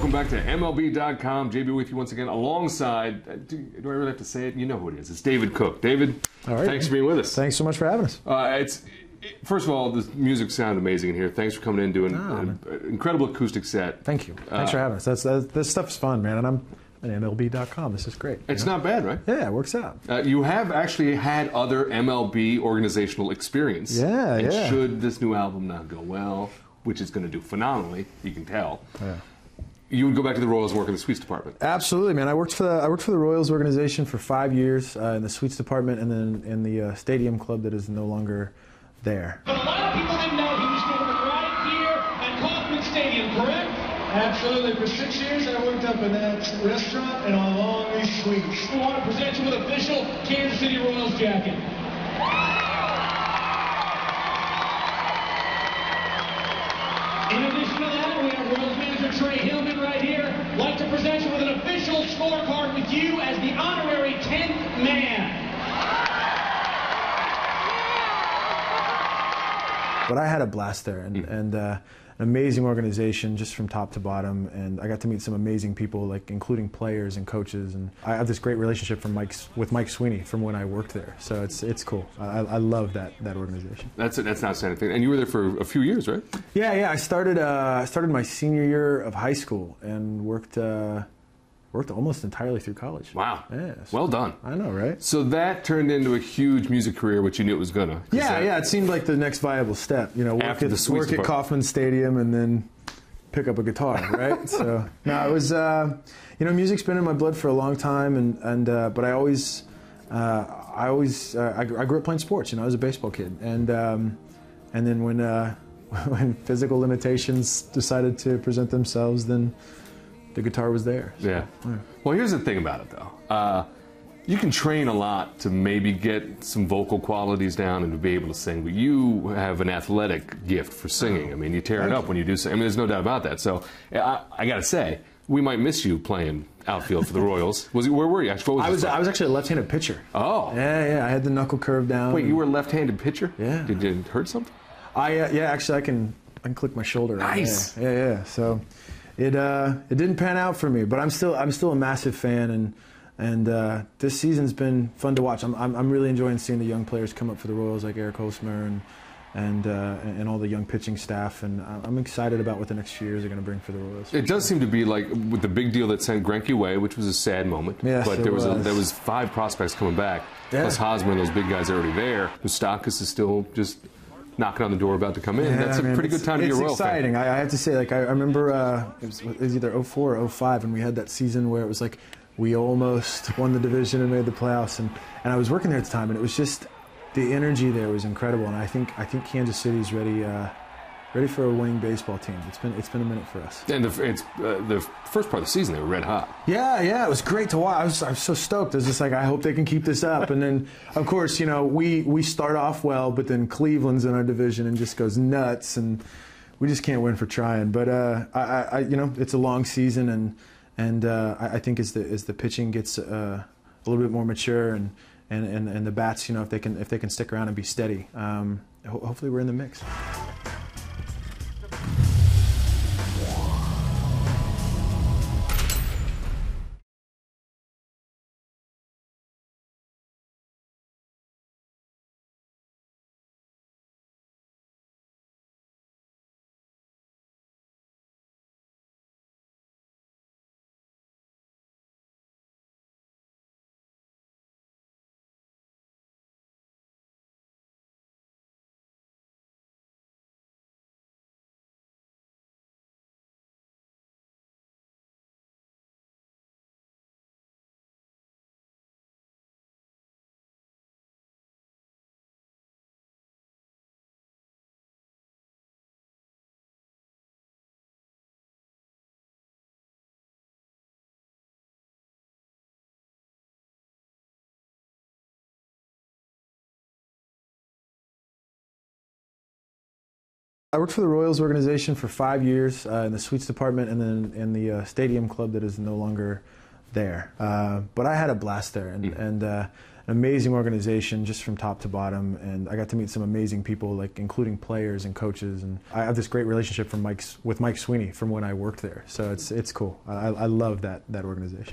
Welcome back to MLB.com. JB with you once again alongside, do I really have to say it? You know who it is. It's David Cook. David, all right, thanks for being with us. Thanks so much for having us. First of all, the music sounds amazing in here. Thanks for coming in, doing an incredible acoustic set. Thank you. Thanks for having us. This stuff's fun, man, and I'm at MLB.com. This is great. It's not bad, right? Yeah, it works out. You have actually had other MLB organizational experience. Yeah, and yeah. Should this new album not go well, which it's going to do phenomenally, you can tell. Yeah. You would go back to the Royals and work in the suites department. Absolutely, man. I worked for the Royals organization for 5 years in the suites department, and then in the stadium club that is no longer there. But a lot of people didn't know he was going to work right here at Kaufman Studio, correct? Absolutely. For 6 years, I worked up in that restaurant and on all these suites. We want to present you with an official Kansas City Royals jacket. In addition to that, we have Royals manager Trey Hillman right here. Like to present you with an official scorecard with you as the honorary 10th man. But I had a blast there, and an amazing organization just from top to bottom, and I got to meet some amazing people, like including players and coaches, and I have this great relationship with Mike Sweeney from when I worked there, so it's cool. I love that organization. That's an outstanding thing. And you were there for a few years, right? Yeah. I started my senior year of high school and worked almost entirely through college. Wow. Yeah, well done. I know, right? So that turned into a huge music career, which you knew it was gonna. Yeah. It seemed like the next viable step. You know, work at Kaufman Stadium and then pick up a guitar, right? So no, it was. Music's been in my blood for a long time, but I grew up playing sports. You know, I was a baseball kid, and then when physical limitations decided to present themselves, then the guitar was there. So, yeah. Well, here's the thing about it, though. You can train a lot to maybe get some vocal qualities down and to be able to sing, but you have an athletic gift for singing. I mean, you tear it up when you do sing. I mean, there's no doubt about that. So I got to say, we might miss you playing outfield for the Royals. Where were you? I was actually a left-handed pitcher. Oh. Yeah. I had the knuckle curve down. Wait, you were a left-handed pitcher? Yeah. Did it hurt something? Actually, I can click my shoulder. Nice. Yeah. So it didn't pan out for me, but I'm still a massive fan, and this season's been fun to watch. I'm really enjoying seeing the young players come up for the Royals, like Eric Hosmer and all the young pitching staff, and I'm excited about what the next few years are going to bring for the Royals. It does seem to be like with the big deal that sent Greinke away, which was a sad moment. Yes, but there was 5 prospects coming back, plus Hosmer and those big guys already there. Moustakis is still just knocking on the door, about to come in. Yeah, that's a pretty good time to be a Royal It's exciting. I have to say, like I remember it was either 04 or 05, and we had that season where it was like we almost won the division and made the playoffs, and I was working there at the time, and it was just the energy there was incredible, and I think Kansas City's ready for a winning baseball team. It's been a minute for us. And the first part of the season, they were red hot. Yeah, it was great to watch. I was so stoked. I was just like, I hope they can keep this up. And then, of course, you know, we start off well, but then Cleveland's in our division and just goes nuts, and we just can't win for trying. But it's a long season, and I think as the pitching gets a little bit more mature and the bats, you know, if they can stick around and be steady, hopefully we're in the mix. I worked for the Royals organization for 5 years in the suites department, and then in the stadium club that is no longer there. But I had a blast there, and amazing organization just from top to bottom, and I got to meet some amazing people, like including players and coaches, and I have this great relationship with Mike Sweeney from when I worked there, so it's cool. I love that organization.